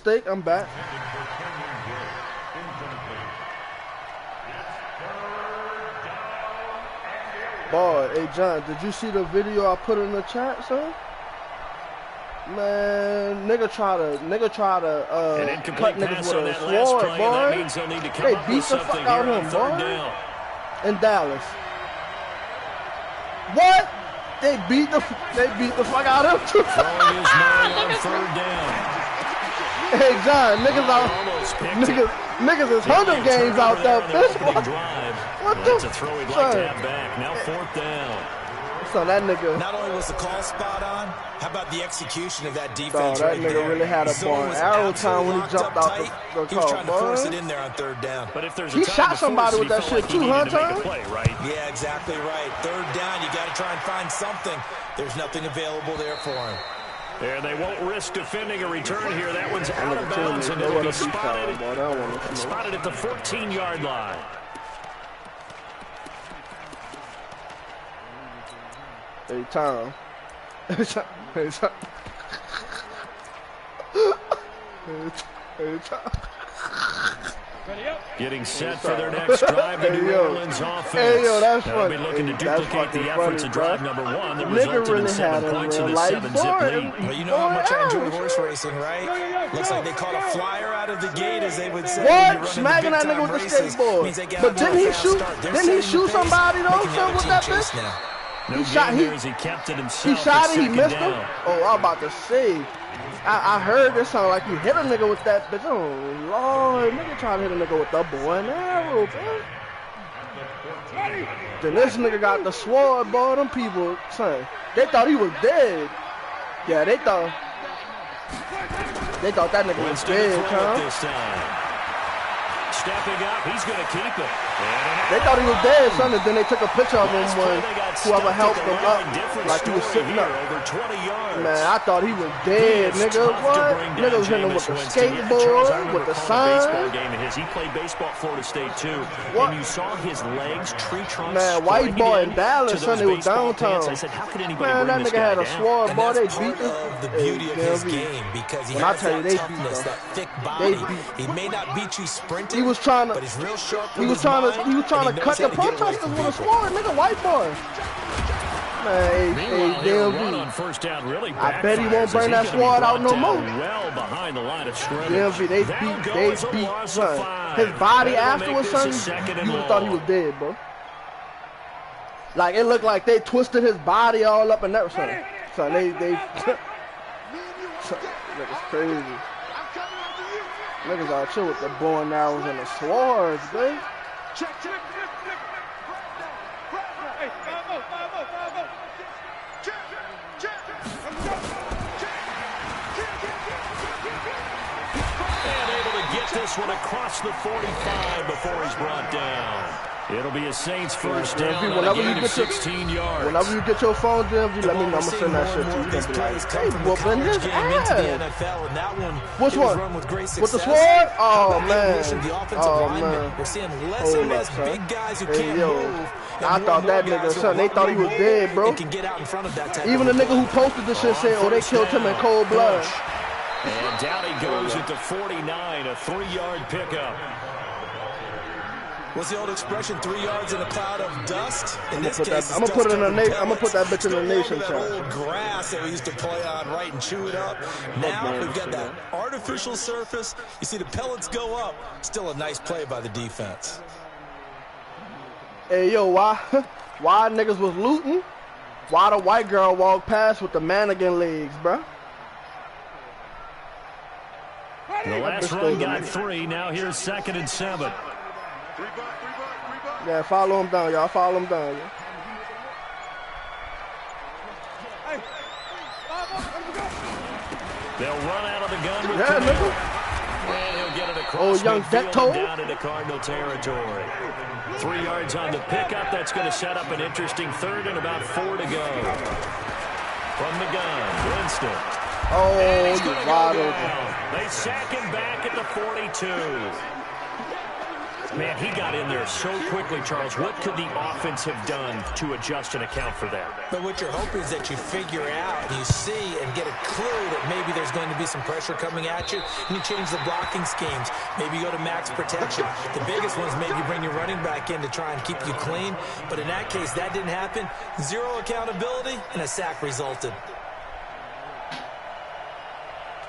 mistake. I'm back. Boy, hey John, did you see the video I put in the chat, son? Man, nigga try to cut niggas with a sword, boy. They beat the fuck out of him, boy. In Dallas. What? They beat the fuck out of him. Hey John, niggas is 100 games out there, bitch. What the? That's a throw he'd like to have back. Now 4th down. So that nigga. Not only was the call spot on, how about the execution of that defense? That nigga really had a bow and arrow time when he jumped out the car. He was trying to force it in there on 3rd down. But if there's he shot somebody with that shit too, huh, Tom? Right? Yeah, exactly right. 3rd down, you got to try and find something. There's nothing available there for him. There, they won't risk defending a return here. That one's out of bounds, and it'll be spotted at the 14-yard line. Hey, Tom. Hey, Tom. Hey, Tom. Getting set for their next drive, the New Orleans offense. Hey, yo, that's They'll be looking to duplicate the efforts of drive number 1 that resulted in 7 points in the 7-zip lead. Well, you know how much I enjoy horse racing, right? Looks like they caught a flyer out of the gate, as they would say. What? Smacking that nigga with the skateboard. But didn't he shoot? Didn't he shoot somebody though? Son, with that bitch? No gain there as he kept it himself. He shot it. He missed him. Oh, I'm about to say. I heard this sound like he hit a nigga with that bitch. Oh Lord, nigga trying to hit a nigga with the bow and arrow, bitch. Then this nigga got the sword, boy. Them people, son, they thought he was dead. Yeah, they thought that nigga was dead, huh? Stepping up, he's going to keep it. They thought he was dead, son, and then they took a picture of him when whoever helped him up, like he was sitting up. Man, I thought he was dead, nigga. What? Nigga was hitting him with the skateboard, with the sign. He played baseball at Florida State, too. What? And you saw his legs, tree trunks. Man, white boy in Dallas, son, they was downtown. I said, how could anybody man, that nigga had a sword, boy. They beat him. The beauty of his game, because he has that toughness, that thick body. He may not beat you sprinting. He was trying to. But he's real sharp. He was trying to cut the protesters with a sword, nigga. White boy. Man, hey, really I bet he won't bring that sword out no more. Well behind the line of scrimmage. DMV, they beat, son. His body afterwards, son, you would have thought he was dead, bro. Like, it looked like they twisted his body all up and everything. So they niggas crazy. Niggas out here with the bow and arrows and the swords, babe. This one across the 45 before he's brought down. It'll be a Saints first down on a gain of 16 yards. Whenever you get your phone, DMV, let me know. I'm going to send that shit to you. These plays come from whooping his game into the ass. NFL, and that one, which one? With the sword? Oh, man. The offensive linemen, we're seeing less and less big guys who can't move. I thought that nigga, son, they thought he was dead, bro. Can get out in front of that type even the nigga who posted this shit said, oh, they killed him in cold blood. And down he goes at the 49, a 3-yard pickup. What's the old expression? 3 yards in a cloud of dust. In this case, I'm gonna put it in I'm gonna put that bitch in the nation chat. Old grass that we used to play on, right, and chew it up. Now we've got that artificial surface. You see the pellets go up. Still a nice play by the defense. Hey yo, why niggas was looting? Why the white girl walked past with the mannequin legs, bruh? The last run got 3. Now here's 2nd and 7. Yeah, follow him down, y'all. Follow him down, y'all. They'll run out of the gun with nigga. And he'll get it across young midfield and down into Cardinal territory. 3 yards on the pickup. That's going to set up an interesting 3rd and about 4 to go. From the gun, Winston. Oh, you wide open. They sack him back at the 42. Man, he got in there so quickly, Charles. What could the offense have done to adjust and account for that? But what you're hoping is that you figure out, you see, and get a clue that maybe there's going to be some pressure coming at you, and you change the blocking schemes. Maybe you go to max protection. The biggest ones, maybe you bring your running back in to try and keep you clean. But in that case, that didn't happen. Zero accountability, and a sack resulted.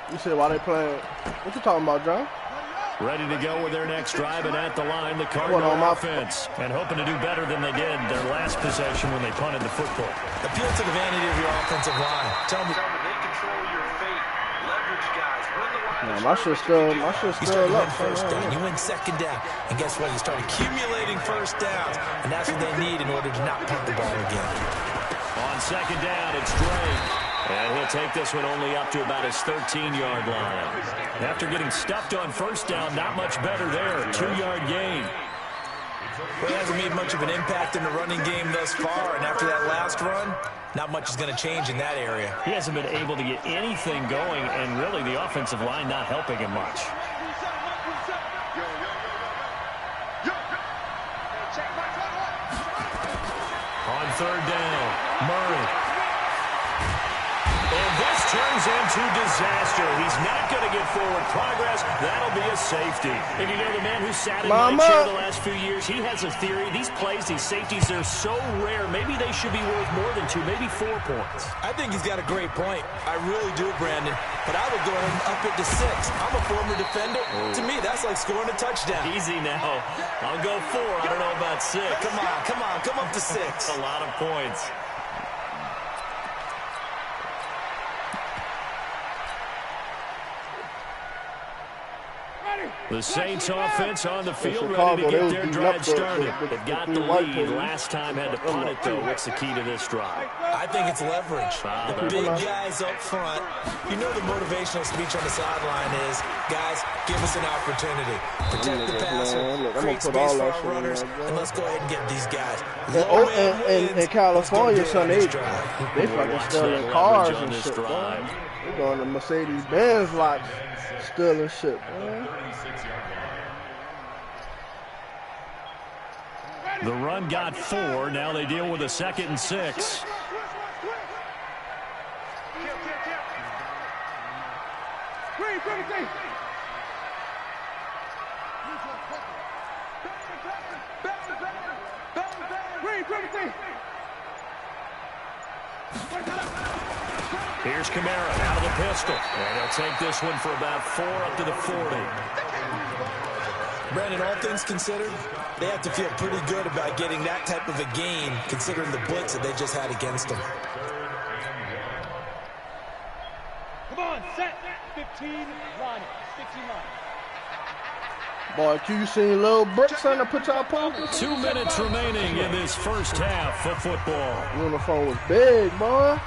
You said why they playing? What you talking about, John? Ready to go with their next drive, and at the line, the Cardinal offense. And hoping to do better than they did their last possession when they punted the football. Appeal to the vanity of your offensive line. Tell me. They control your fate. Leverage guys. Win the line. My shit's still up. First down. You win second down. And guess what? You start accumulating first downs. And that's what they need in order to not punt the ball again. On second down, it's Drake. And he'll take this one only up to about his 13-yard line. After getting stuffed on first down, not much better there. 2-yard gain. Well, he hasn't made much of an impact in the running game thus far. And after that last run, not much is going to change in that area. He hasn't been able to get anything going, and really the offensive line not helping him much. On third down, Murray. And this turns into disaster. He's not going to get forward progress. That'll be a safety. And you know, the man who sat in my chair the last few years, he has a theory. These plays, these safeties, they're so rare. Maybe they should be worth more than 2, maybe 4 points. I think he's got a great point. I really do, Brandon. But I would go ahead and up it to 6. I'm a former defender. To me, that's like scoring a touchdown. Easy now. I'll go 4. I don't know about 6. Come up to 6. A lot of points. The Saints offense on the field, ready to get their drive started. They got the lead last time, had to punt it, though. What's the key to this drive? I think it's leverage. The big guys up front. You know the motivational speech on the sideline is, guys, give us an opportunity. Protect the passer, create space for our runners, and let's go ahead and get these guys. In California, son, they fucking stealing cars and shit, man. They're going to Mercedes-Benz lots, stealing shit, man. The run got 4. Now they deal with a 2nd and 6. Here's Kamara out of the pistol. And he'll take this one for about 4 up to the 40. Brandon, all things considered, they have to feel pretty good about getting that type of a gain, considering the blitz that they just had against them. Come on, set. 15 line. 15 line. Boy, you seen little bricks on the put y'all pocket? 2 minutes remaining in this first half of football. Uniform was big, boy.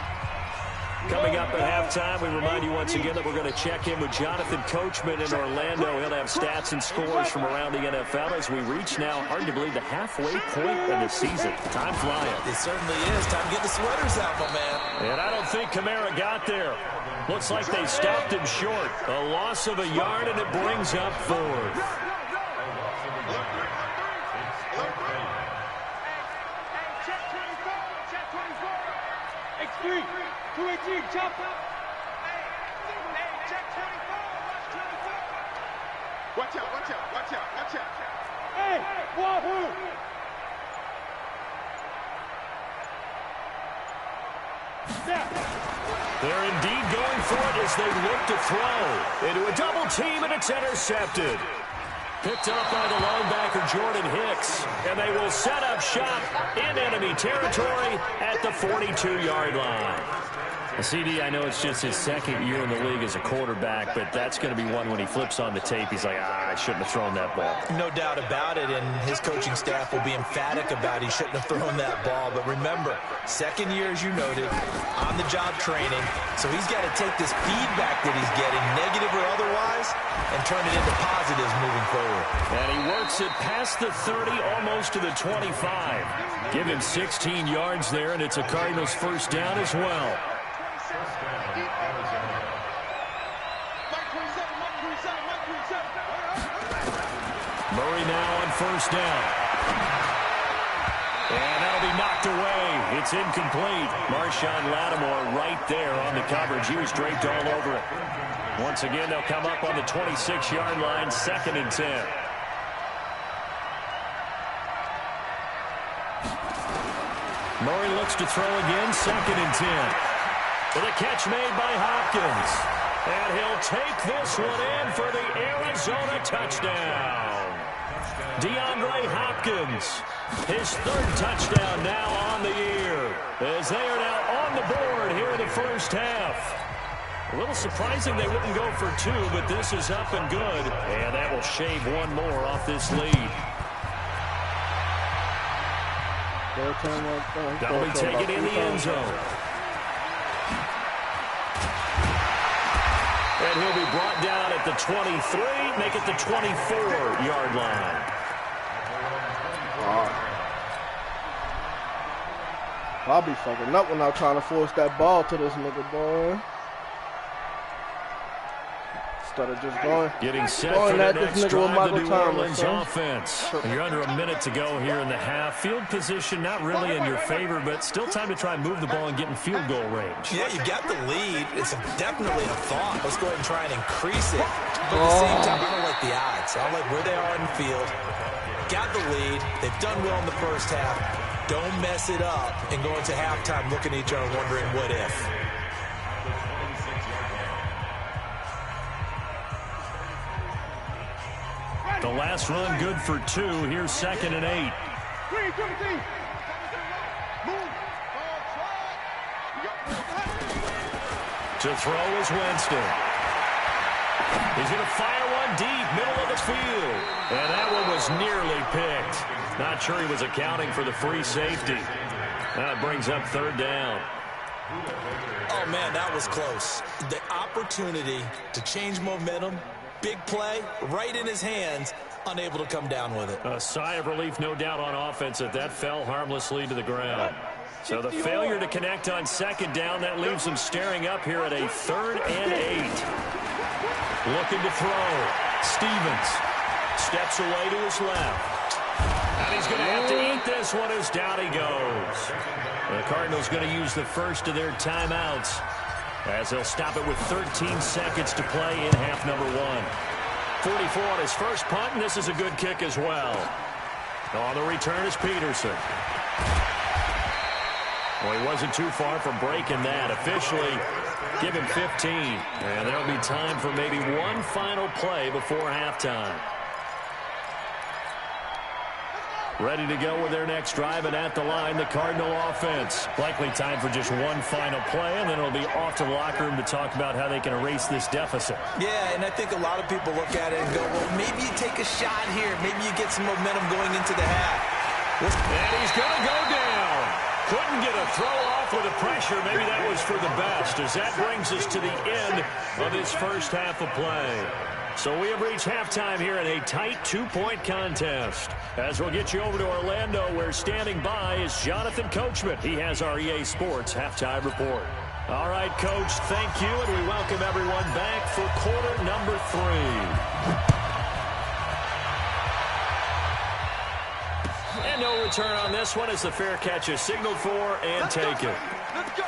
Coming up at halftime, we remind you once again that we're going to check in with Jonathan Coachman in Orlando. He'll have stats and scores from around the NFL as we reach now, hard to believe, the halfway point of the season. Time flying. It certainly is. Time to get the sweaters out, my man. And I don't think Kamara got there. Looks like they stopped him short. A loss of a yard, and it brings up 4th. Jump. Watch out. Hey, Wahoo! They're indeed going for it as they look to throw. Into a double team, and it's intercepted. Picked up by the linebacker, Jordan Hicks. And they will set up shop in enemy territory at the 42-yard line. CD, I know it's just his 2nd year in the league as a quarterback, but that's going to be one when he flips on the tape. He's like, I shouldn't have thrown that ball. No doubt about it, and his coaching staff will be emphatic about he shouldn't have thrown that ball. But remember, 2nd year, as you noted, on-the-job training. So he's got to take this feedback that he's getting, negative or otherwise, and turn it into positives moving forward. And he works it past the 30, almost to the 25. Give him 16 yards there, and it's a Cardinals first down as well. Murray now on first down. And that'll be knocked away. It's incomplete. Marshawn Lattimore right there on the coverage. He was draped all over it. Once again, they'll come up on the 26-yard line, 2nd and 10. Murray looks to throw again, 2nd and 10. With a catch made by Hopkins. And he'll take this one in for the Arizona touchdown. DeAndre Hopkins, his 3rd touchdown now on the year, as they are now on the board here in the first half. A little surprising they wouldn't go for 2, but this is up and good. And that will shave one more off this lead. That'll be taken in the end zone. And he'll be brought down at the 23, make it the 24-yard line. I'll be fucking up when I'm trying to force that ball to this nigga, boy. Instead of just getting set for the next drive, the New Orleans offense. You're under a minute to go here in the half. Field position not really in your favor, but still time to try and move the ball and get in field goal range. Yeah, you got the lead. It's definitely a thought. Let's go ahead and try and increase it. But at the same time, I don't like the odds. I like where they are in the field. Got the lead. They've done well in the first half. Don't mess it up and go into halftime looking at each other wondering what if. The last run good for 2. Here's 2nd and 8. To throw is Winston. He's going to fire one deep, middle of the field. And that one was nearly picked. Not sure he was accounting for the free safety. That brings up 3rd down. Oh, man, that was close. The opportunity to change momentum, big play, right in his hands, unable to come down with it. A sigh of relief, no doubt, on offense that fell harmlessly to the ground. So the failure to connect on 2nd down, that leaves him staring up here at a 3rd and 8. Looking to throw. Stevens steps away to his left. And he's going to have to eat this one as down he goes. The Cardinals going to use the first of their timeouts as they'll stop it with 13 seconds to play in half number 1. 44 on his first punt, and this is a good kick as well. On the return is Peterson. Well, he wasn't too far from breaking that. Officially, give him 15. And there'll be time for maybe one final play before halftime. Ready to go with their next drive, and at the line, the Cardinal offense. Likely time for just one final play, and then it'll be off to the locker room to talk about how they can erase this deficit. Yeah, and I think a lot of people look at it and go, well, maybe you take a shot here. Maybe you get some momentum going into the half. And he's going to go down. Couldn't get a throw off with the pressure. Maybe that was for the best, as that brings us to the end of this first half of play. So we have reached halftime here in a tight 2-point contest. As we'll get you over to Orlando, where standing by is Jonathan Coachman. He has our EA Sports halftime report. All right, Coach, thank you, and we welcome everyone back for quarter number 3. And no return on this one as the fair catch is signaled for and taken. Let's go.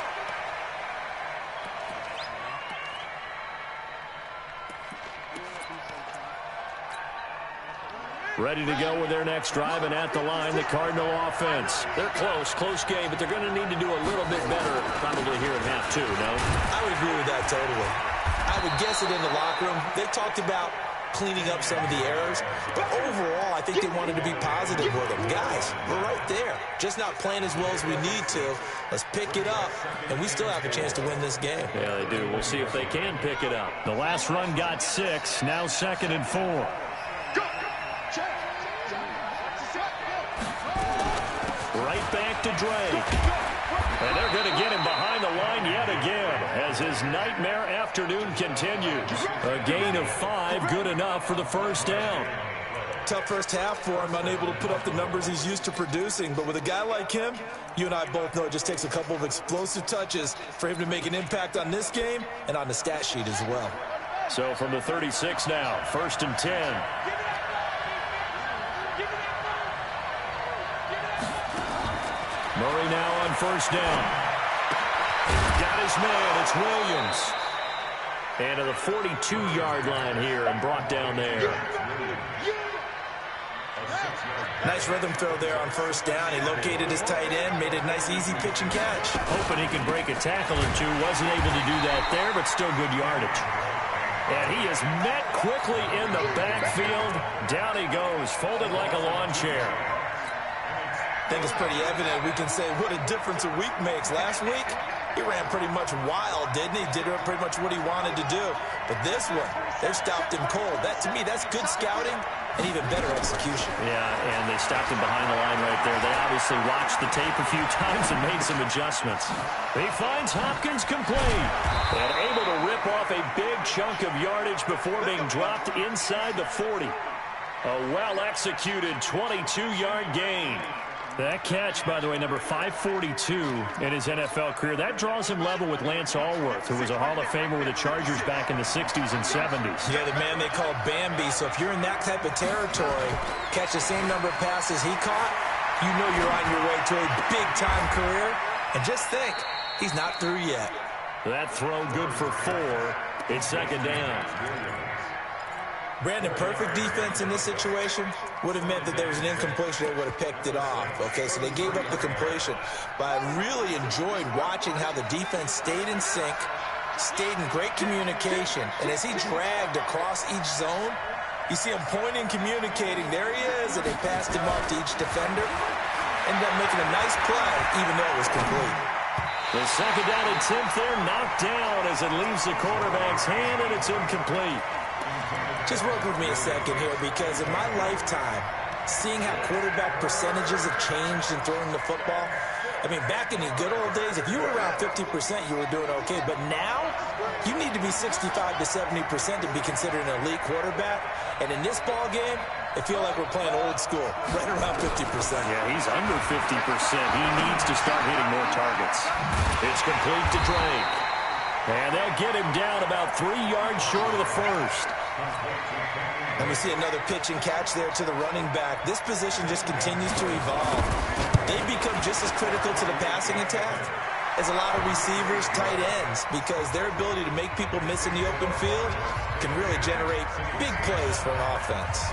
Ready to go with their next drive, and at the line, the Cardinal offense. They're close game, but they're going to need to do a little bit better probably here in half 2, no? I would agree with that totally. I would guess it in the locker room. They talked about cleaning up some of the errors, but overall, I think they wanted to be positive with them. Guys, we're right there. Just not playing as well as we need to. Let's pick it up, and we still have a chance to win this game. Yeah, they do. We'll see if they can pick it up. The last run got 6, now 2nd and 4. Right back to Drake. And they're going to get him behind the line yet again as his nightmare afternoon continues. A gain of 5, good enough for the first down. Tough first half for him, unable to put up the numbers he's used to producing. But with a guy like him, you and I both know it just takes a couple of explosive touches for him to make an impact on this game and on the stat sheet as well. So from the 36 now, 1st and 10. Murray now on first down. Got his man. It's Williams. And to the 42-yard line here and brought down there. Nice rhythm throw there on first down. He located his tight end, made a nice easy pitch and catch. Hoping he could break a tackle or two. Wasn't able to do that there, but still good yardage. And he is met quickly in the backfield. Down he goes, folded like a lawn chair. I think it's pretty evident. We can say what a difference a week makes. Last week, he ran pretty much wild, didn't he? Did pretty much what he wanted to do. But this one, they stopped him cold. That, to me, that's good scouting and even better execution. Yeah, and they stopped him behind the line right there. They obviously watched the tape a few times and made some adjustments. He finds Hopkins complete and able to rip off a big chunk of yardage before being dropped inside the 40. A well-executed 22-yard gain. That catch, by the way, number 542 in his NFL career. That draws him level with Lance Allworth, who was a Hall of Famer with the Chargers back in the 60s and 70s. Yeah, the man they call Bambi. So if you're in that type of territory, catch the same number of passes he caught, you know you're on your way to a big-time career. And just think, he's not through yet. That throw good for 4. It's second down. Brandon, perfect defense in this situation would have meant that there was an incompletion. They would have picked it off. Okay, so they gave up the completion. But I really enjoyed watching how the defense stayed in sync, stayed in great communication. And as he dragged across each zone, you see him pointing, communicating. There he is, and they passed him off to each defender. Ended up making a nice play, even though it was complete. The second down attempt there knocked down as it leaves the quarterback's hand, and it's incomplete. Just work with me a second here, because in my lifetime, seeing how quarterback percentages have changed in throwing the football, I mean, back in the good old days, if you were around 50%, you were doing okay. But now, you need to be 65 to 70% to be considered an elite quarterback. And in this ball game, I feel like we're playing old school, right around 50%. Yeah, he's under 50%. He needs to start hitting more targets. It's complete to Drake. And they'll get him down about 3 yards short of the first. And we see another pitch and catch there to the running back. This position just continues to evolve. They become just as critical to the passing attack as a lot of receivers, tight ends, because their ability to make people miss in the open field can really generate big plays for an offense.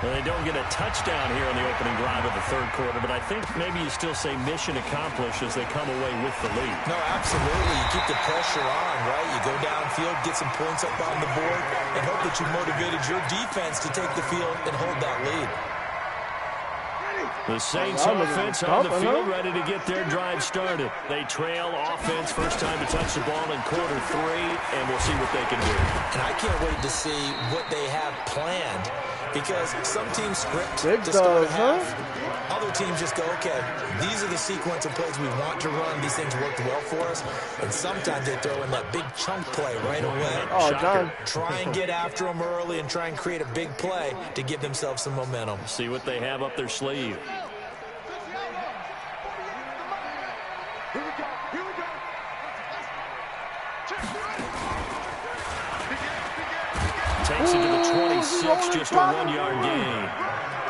Well, they don't get a touchdown here on the opening drive of the third quarter, but I think maybe you still say mission accomplished as they come away with the lead. No, absolutely. You keep the pressure on, right? You go downfield, get some points up on the board, and hope that you motivated your defense to take the field and hold that lead. The Saints offense on the field, ready to get their drive started. They trail offense, first time to touch the ball in quarter 3, and we'll see what they can do. And I can't wait to see what they have planned, because some teams script to start a half. Other teams just go, okay, these are the sequence of plays we want to run. These things worked well for us. And sometimes they throw in that big chunk play right away. Oh, John. Try and get after them early and try and create a big play to give themselves some momentum. See what they have up their sleeve. Takes it to the 26, just a 1-yard gain.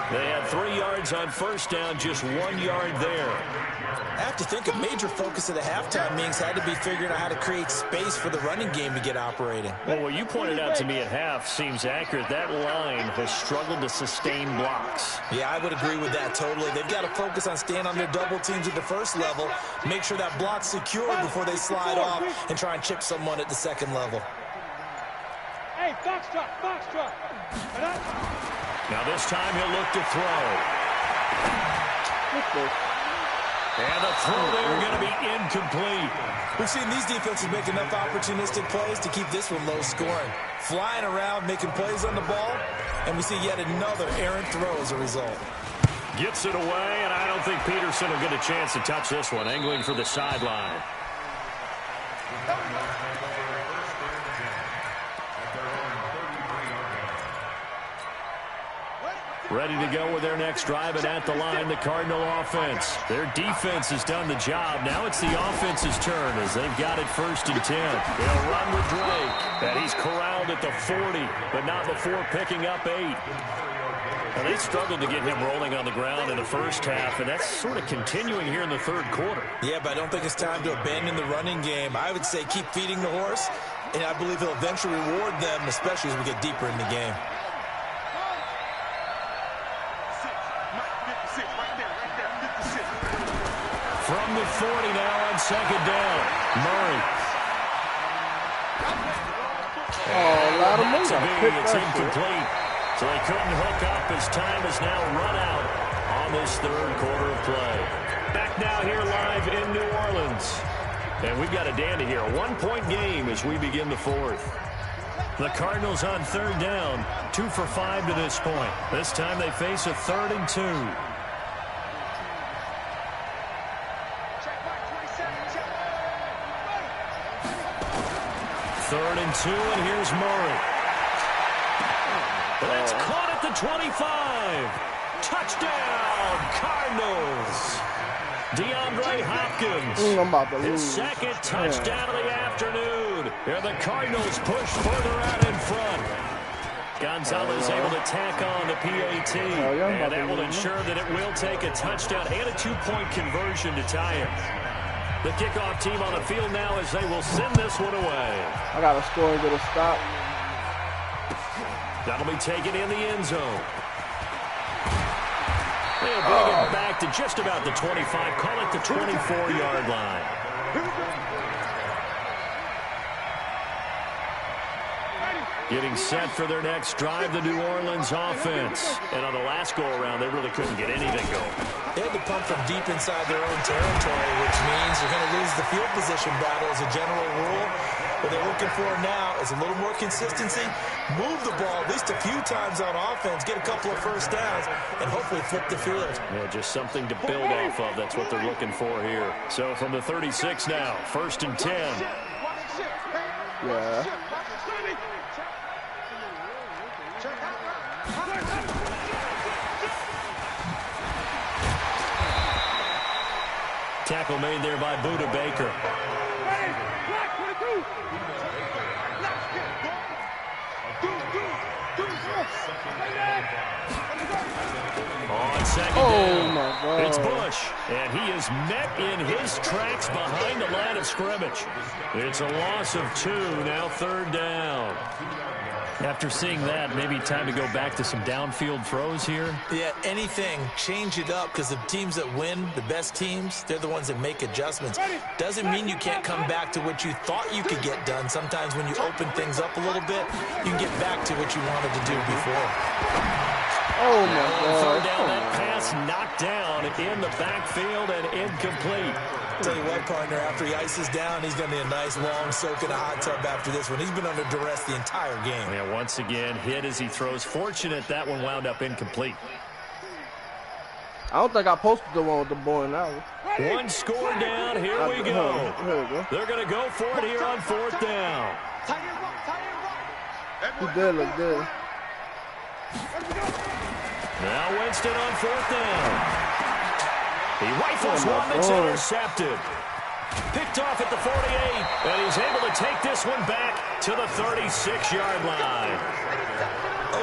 They had 3 yards on first down, just 1 yard there. I have to think a major focus of the halftime meetings had to be figuring out how to create space for the running game to get operating. Well, what you pointed out to me at half seems accurate. That line has struggled to sustain blocks. Yeah, I would agree with that totally. They've got to focus on staying on their double teams at the first level, make sure that block's secure before they slide off and try and chip someone at the second level. Hey, box truck. Now this time he'll look to throw. And the throw there going to be incomplete. We've seen these defenses make enough opportunistic plays to keep this one low scoring. Flying around, making plays on the ball, and we see yet another errant throw as a result. Gets it away, and I don't think Peterson will get a chance to touch this one. Angling for the sideline. Ready to go with their next drive, and at the line, the Cardinal offense. Their defense has done the job. Now it's the offense's turn as they've got it 1st and 10. They'll run with Drake, and he's corralled at the 40, but not before picking up 8. Well, they struggled to get him rolling on the ground in the first half, and that's sort of continuing here in the third quarter. Yeah, but I don't think it's time to abandon the running game. I would say keep feeding the horse, and I believe he'll eventually reward them, especially as we get deeper in the game. From the 40 now on second down, Murray. Oh, lot of money. It's incomplete. So they couldn't hook up as time is now run out on this third quarter of play. Back now here live in New Orleans. And we've got a dandy here. A one-point game as we begin the fourth. The Cardinals on third down. 2 for 5 to this point. This time they face a 3rd and 2. Third and 2, and here's Murray. That's caught at the 25. Touchdown, Cardinals. DeAndre Hopkins. His second touchdown of the afternoon. Here the Cardinals push further out in front. Gonzalez able to tack on the PAT. And that will ensure that it will take a touchdown and a 2-point conversion to tie it. The kickoff team on the field now as they will send this one away. I got a score and get a stop. That'll be taken in the end zone. They'll bring it back to just about the 25. Call it the 24-yard line. Getting set for their next drive, the New Orleans offense. And on the last go-around, they really couldn't get anything going. They had to pump from deep inside their own territory, which means you're going to lose the field position battle as a general rule. What they're looking for now is a little more consistency, move the ball at least a few times on offense, get a couple of first downs, and hopefully flip the field. Yeah, just something to build off of. That's what they're looking for here. So from the 36 now, 1st and 10. Yeah. Tackle made there by Buda Baker. On second down, my God. It's Bush, and he is met in his tracks behind the line of scrimmage. It's a loss of 2, now 3rd down. After seeing that, maybe time to go back to some downfield throws here. Yeah, anything, change it up, because the teams that win, the best teams, they're the ones that make adjustments. Doesn't mean you can't come back to what you thought you could get done. Sometimes when you open things up a little bit, you can get back to what you wanted to do before. Oh, my God. Third down, that pass knocked down in the backfield and incomplete. Tell you what, partner, after he ices down, he's going to need a nice long soak in a hot tub after this one. He's been under duress the entire game. Yeah, once again, hit as he throws. Fortunate that one wound up incomplete. I don't think I posted the one with the boy now. One score down. Here we go. They're going to go for it here on 4th down. He did look good. Now Winston on 4th down. He rifles one that's intercepted. Picked off at the 48, and he's able to take this one back to the 36-yard line.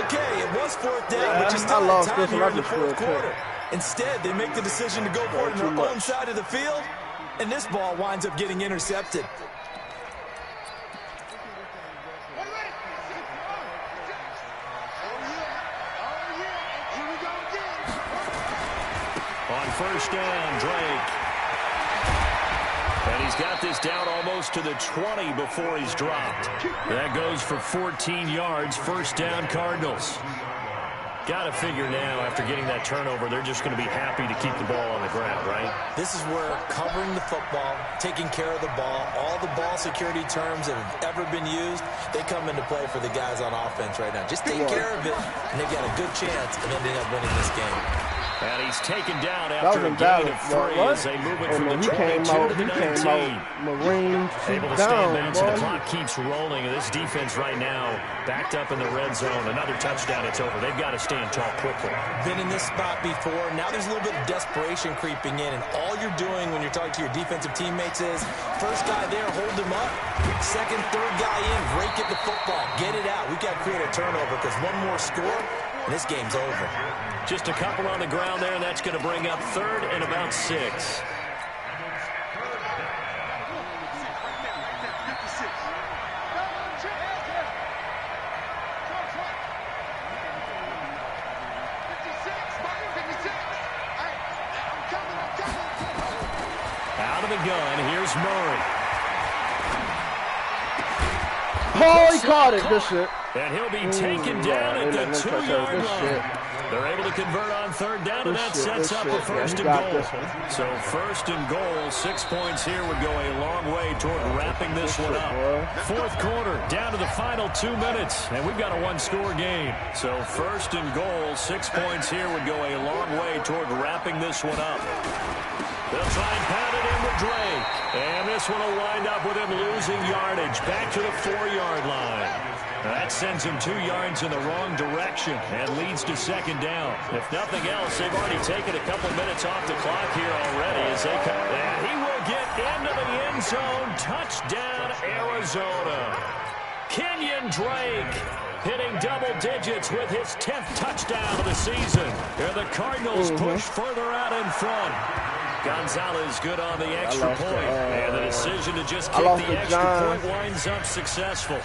Okay, it was 4th down, but you still had time here in the 4th quarter. Instead, they make the decision to go for it on their own side of the field, and this ball winds up getting intercepted. On 1st down, Drake. And he's got this down almost to the 20 before he's dropped. That goes for 14 yards. 1st down, Cardinals. Got to figure now, after getting that turnover, they're just going to be happy to keep the ball on the ground, right? This is where covering the football, taking care of the ball, all the ball security terms that have ever been used, they come into play for the guys on offense right now. Just take care of it, and they've got a good chance of ending up winning this game. And he's taken down after a gain of 3 as they move it from the 22 to the 19. Marines able to stand down, so the clock keeps rolling. And this defense right now backed up in the red zone. Another touchdown, it's over. They've got to stand tall quickly. Been in this spot before. Now there's a little bit of desperation creeping in. And all you're doing when you're talking to your defensive teammates is, first guy there, hold him up. Second, third guy in, rake at the football. Get it out. We've got to create a turnover because one more score, and this game's over. Just a couple on the ground there, and that's going to bring up 3rd and about 6. Out of the gun, here's Murray. Oh, he caught it. Good shit. And he'll be taken down at the 2-yard line. They're able to convert on 3rd down, and that sets up a 1st and goal. So 1st and goal, 6 points here would go a long way toward wrapping this one up. 4th quarter, down to the final 2 minutes, and we've got a 1-score game. So 1st and goal, 6 points here would go a long way toward wrapping this one up. They'll try and pound it in with Drake. And this one will wind up with him losing yardage back to the 4-yard line. That sends him 2 yards in the wrong direction and leads to 2nd down. If nothing else, they've already taken a couple minutes off the clock here already as they come. And he will get into the end zone. Touchdown, Arizona. Kenyon Drake hitting double digits with his 10th touchdown of the season. And the Cardinals push further out in front. Gonzalez good on the extra point. And the decision to just kick the extra point winds up successful.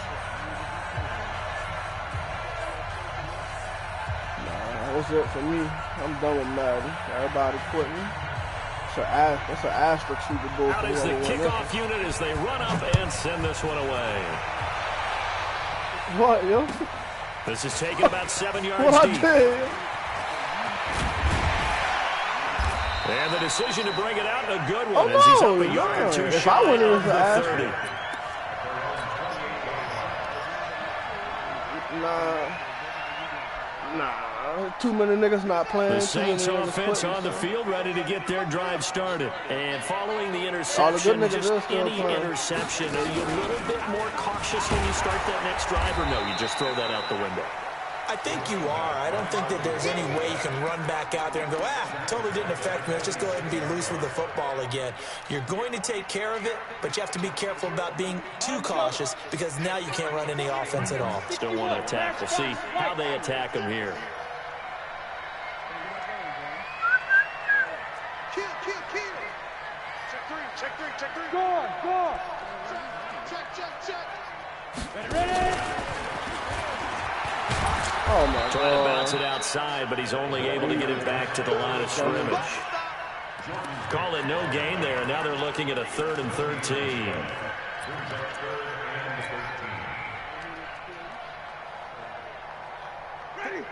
That's it for me. I'm done with Madden. Everybody quitting. That's an asterisk Super Bowl. Out is the kickoff unit as they run up and send this one away. What, yo? This is taken about 7 yards what deep. I did? And the decision to bring it out, a good one, as he's up a yard or two shy of the 30. Nah. Too many niggas not playing. The Saints offense on the field, ready to get their drive started. And following the interception, just any interception, are you a little bit more cautious when you start that next drive, or no, you just throw that out the window? I think you are. I don't think that there's any way you can run back out there and go, totally didn't affect me. Let's just go ahead and be loose with the football again. You're going to take care of it, but you have to be careful about being too cautious because now you can't run any offense at all. Still want to attack. We'll see how they attack them here. Check three. Go on. Check. Ready. Oh, my God. Trying to bounce it outside, but he's only able to get it back to the line of scrimmage. Call it no gain there, and now they're looking at a 3rd and 13. Ready.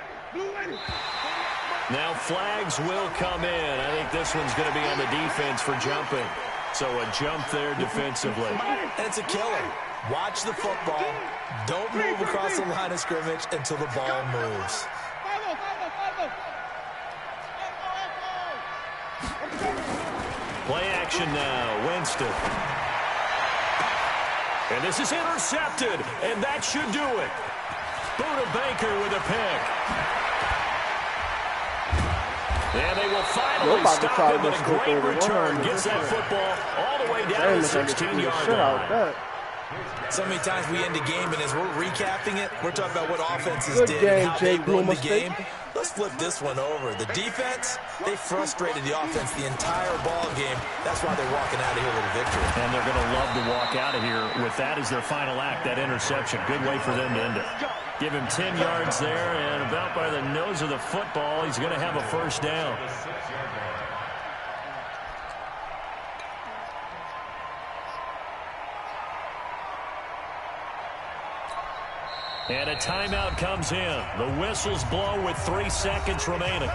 Now flags will come in. I think this one's going to be on the defense for jumping. So a jump there defensively. And it's a killer. Watch the football. Don't move across the line of scrimmage until the ball moves. Play action now. Winston. And this is intercepted. And that should do it. Buda Baker with a pick. And they will finally stop him, but a great return. Gets that football all the way down to the 16-yard line. So many times we end a game, and as we're recapping it, we're talking about what offenses Good did game, and how they Jake won the Blumstein. game. Let's flip this one over. The defense, they frustrated the offense the entire ball game. That's why they're walking out of here with a victory. And they're going to love to walk out of here with that as their final act, that interception. Good way for them to end it. Give him 10 yards there, and about by the nose of the football, he's going to have a 1st down. And a timeout comes in. The whistles blow with 3 seconds remaining.